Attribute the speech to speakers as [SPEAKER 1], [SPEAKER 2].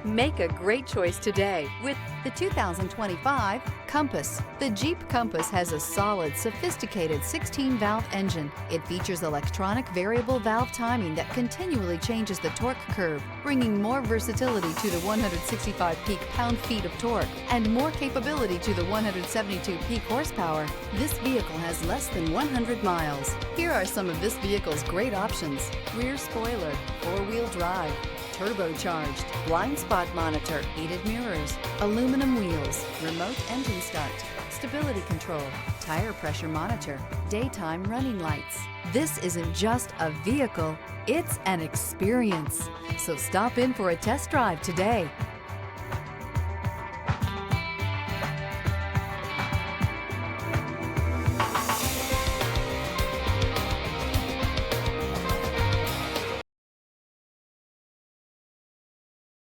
[SPEAKER 1] Make a great choice today with the 2025 Compass. The Jeep Compass has a solid, sophisticated 16-valve engine. It features electronic variable valve timing that continually changes the torque curve, bringing more versatility to the 165 peak pound-feet of torque and more capability to the 172 peak horsepower. This vehicle has less than 100 miles. Here are some of this vehicle's great options: rear spoiler, four-wheel drive, turbocharged, blind spot monitor, heated mirrors, aluminum wheels, remote engine start, stability control, tire pressure monitor, daytime running lights. This isn't just a vehicle, it's an experience. So stop in for a test drive today.